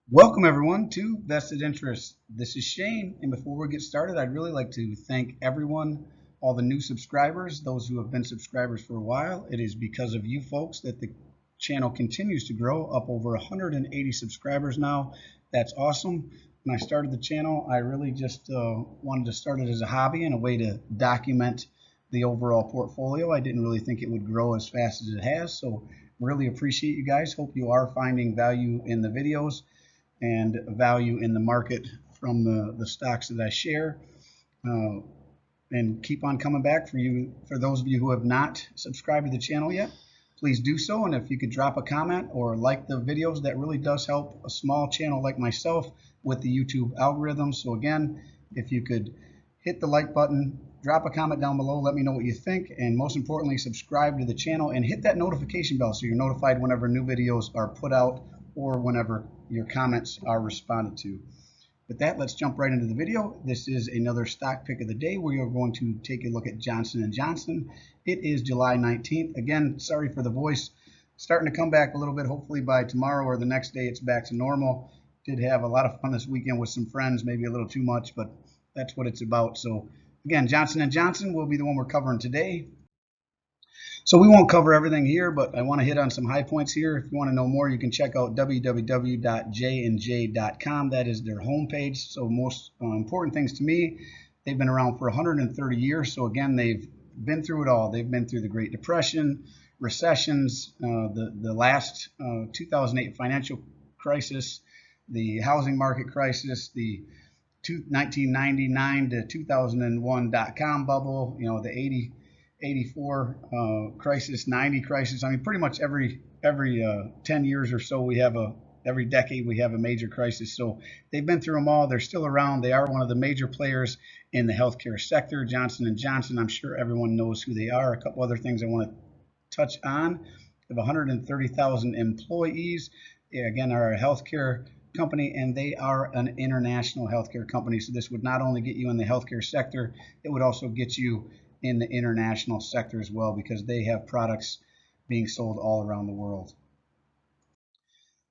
Welcome everyone to Vested Interest. This is Shane, and before we get started, I'd really like to thank everyone, all the new subscribers, those who have been subscribers for a while. It is because of you folks that the channel continues to grow, up over 180 subscribers now. That's awesome. When I started the channel, I really just wanted to start it as a hobby and a way to document the overall portfolio. I didn't really think it would grow as fast as it has, so really appreciate you guys. Hope you are finding value in the videos and value in the market from the stocks that I share. And keep on coming back. For those of you who have not subscribed to the channel yet, please do so. And if you could drop a comment or like the videos, that really does help a small channel like myself with the YouTube algorithm. So again, if you could hit the like button, drop a comment down below, let me know what you think, and most importantly, subscribe to the channel and hit that notification bell so you're notified whenever new videos are put out or whenever your comments are responded to. With that, let's jump right into the video. This is another stock pick of the day. We are going to take a look at Johnson & Johnson. It is July 19th. Again, sorry for the voice. Starting to come back a little bit. Hopefully by tomorrow or the next day it's back to normal. Did have a lot of fun this weekend with some friends, maybe a little too much, but that's what it's about. So again, Johnson & Johnson will be the one we're covering today. So we won't cover everything here, but I want to hit on some high points here. If you want to know more, you can check out www.jnj.com. That is their homepage. So most important things to me, they've been around for 130 years. So again, they've been through it all. They've been through the Great Depression, recessions, the last 2008 financial crisis, the housing market crisis, the 1999 to 2001 dot-com bubble, the 84 crisis, 90 crisis. I mean, pretty much every 10 years or so, every decade we have a major crisis. So they've been through them all. They're still around. They are one of the major players in the healthcare sector. Johnson & Johnson, I'm sure everyone knows who they are. A couple other things I want to touch on. They have 130,000 employees. They, again, are a healthcare company, and they are an international healthcare company. So this would not only get you in the healthcare sector, it would also get you in the international sector as well, because they have products being sold all around the world.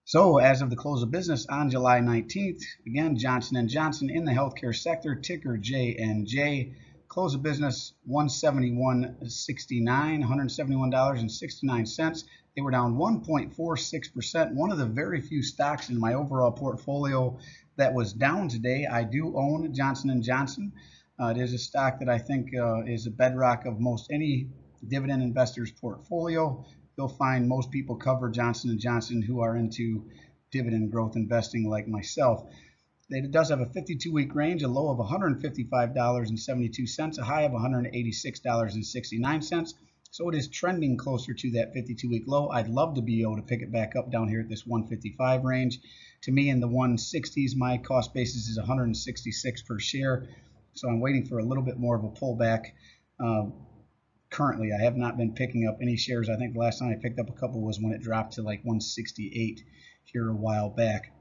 So as of the close of business on July 19th, again, Johnson & Johnson in the healthcare sector, ticker JNJ, close of business $171.69, $171.69. They were down 1.46%. One of the very few stocks in my overall portfolio that was down today. I do own Johnson & Johnson. It is a stock that I think is a bedrock of most any dividend investor's portfolio. You'll find most people cover Johnson & Johnson who are into dividend growth investing like myself. It does have a 52-week range, a low of $155.72, a high of $186.69. So it is trending closer to that 52-week low. I'd love to be able to pick it back up down here at this 155 range. To me, in the 160s, my cost basis is 166 per share. So I'm waiting for a little bit more of a pullback. Currently, I have not been picking up any shares. I think the last time I picked up a couple was when it dropped to like 168 here a while back.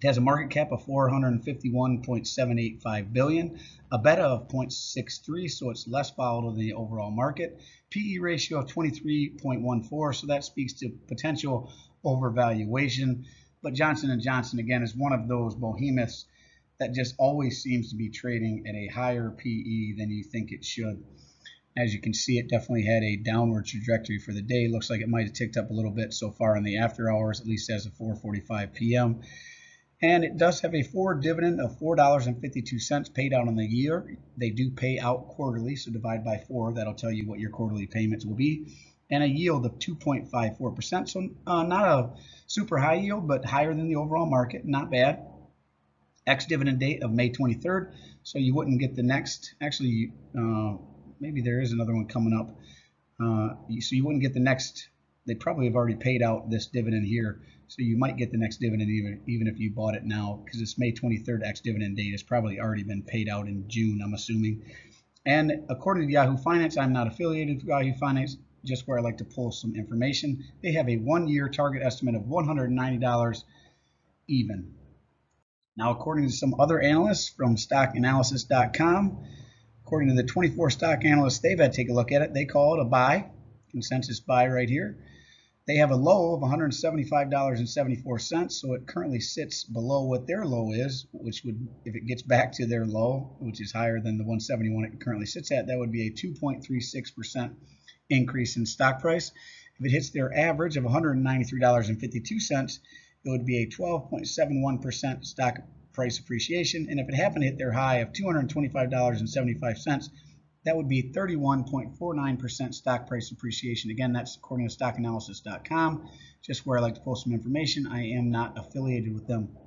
It has a market cap of $451.785 billion, a beta of 0.63, so it's less volatile than the overall market. PE ratio of 23.14, so that speaks to potential overvaluation. But Johnson & Johnson, again, is one of those behemoths that just always seems to be trading at a higher PE than you think it should. As you can see, it definitely had a downward trajectory for the day. Looks like it might have ticked up a little bit so far in the after hours, at least as of 4:45 p.m. And it does have a forward dividend of $4.52 paid out on the year. They do pay out quarterly, so divide by 4. That'll tell you what your quarterly payments will be. And a yield of 2.54%. So not a super high yield, but higher than the overall market. Not bad. Ex-dividend date of May 23rd. So you wouldn't get the next, actually, maybe there is another one coming up. So you wouldn't get the next, they probably have already paid out this dividend here. So you might get the next dividend even if you bought it now, because it's May 23rd ex-dividend date. It's probably already been paid out in June, I'm assuming. And according to Yahoo Finance, I'm not affiliated with Yahoo Finance, just where I like to pull some information. They have a 1-year target estimate of $190 even. Now, according to some other analysts from stockanalysis.com, according to the 24 stock analysts they've had to take a look at it, they call it a buy, consensus buy right here. They have a low of $175.74, so it currently sits below what their low is, which would, if it gets back to their low, which is higher than the 171 it currently sits at, that would be a 2.36% increase in stock price. If it hits their average of $193.52, it would be a 12.71% stock price appreciation. And if it happened to hit their high of $225.75, that would be 31.49% stock price appreciation. Again, that's according to stockanalysis.com, just where I like to post some information. I am not affiliated with them.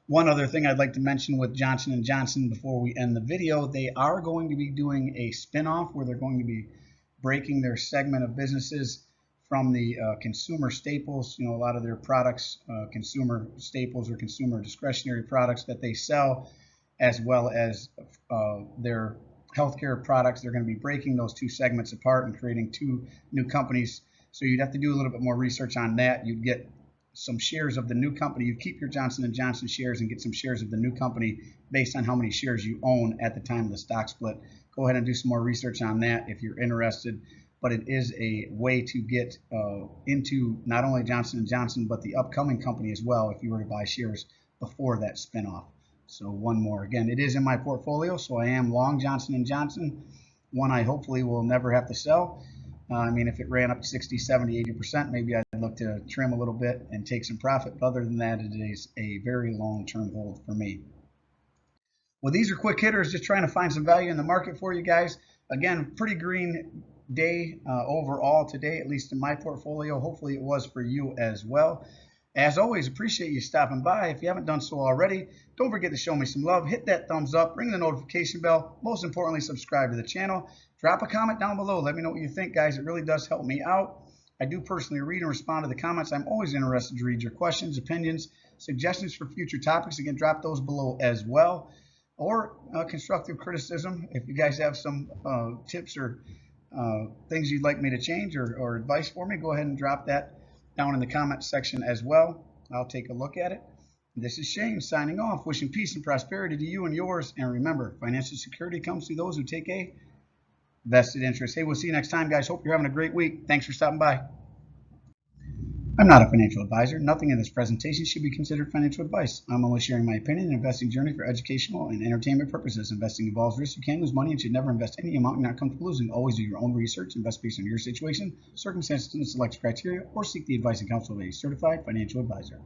One other thing I'd like to mention with Johnson & Johnson before we end the video, they are going to be doing a spinoff where they're going to be breaking their segment of businesses from the consumer staples, a lot of their products, consumer staples or consumer discretionary products that they sell, as well as their healthcare products. They're going to be breaking those two segments apart and creating two new companies. So you'd have to do a little bit more research on that. You'd get some shares of the new company. You keep your Johnson & Johnson shares and get some shares of the new company based on how many shares you own at the time of the stock split. Go ahead and do some more research on that if you're interested. But it is a way to get into not only Johnson & Johnson, but the upcoming company as well if you were to buy shares before that spinoff. So one more. Again, it is in my portfolio, so I am long Johnson & Johnson, one I hopefully will never have to sell. If it ran up 60, 70, 80%, maybe I'd look to trim a little bit and take some profit. But other than that, it is a very long-term hold for me. Well, these are quick hitters, just trying to find some value in the market for you guys. Again, pretty green day overall today, at least in my portfolio. Hopefully it was for you as well. As always, appreciate you stopping by. If you haven't done so already, don't forget to show me some love. Hit that thumbs up, ring the notification bell. Most importantly, subscribe to the channel. Drop a comment down below. Let me know what you think, guys. It really does help me out. I do personally read and respond to the comments. I'm always interested to read your questions, opinions, suggestions for future topics. Again, drop those below as well. Or constructive criticism. If you guys have some tips or things you'd like me to change or advice for me, go ahead and drop that down in the comment section as well. I'll take a look at it. This is Shane signing off, wishing peace and prosperity to you and yours. And remember, financial security comes to those who take a vested interest. Hey, we'll see you next time, guys. Hope you're having a great week. Thanks for stopping by. I'm not a financial advisor. Nothing in this presentation should be considered financial advice. I'm only sharing my opinion and investing journey for educational and entertainment purposes. Investing involves risk. You can lose money and should never invest any amount you're not comfortable losing. Always do your own research, invest based on your situation, circumstances, and select criteria, or seek the advice and counsel of a certified financial advisor.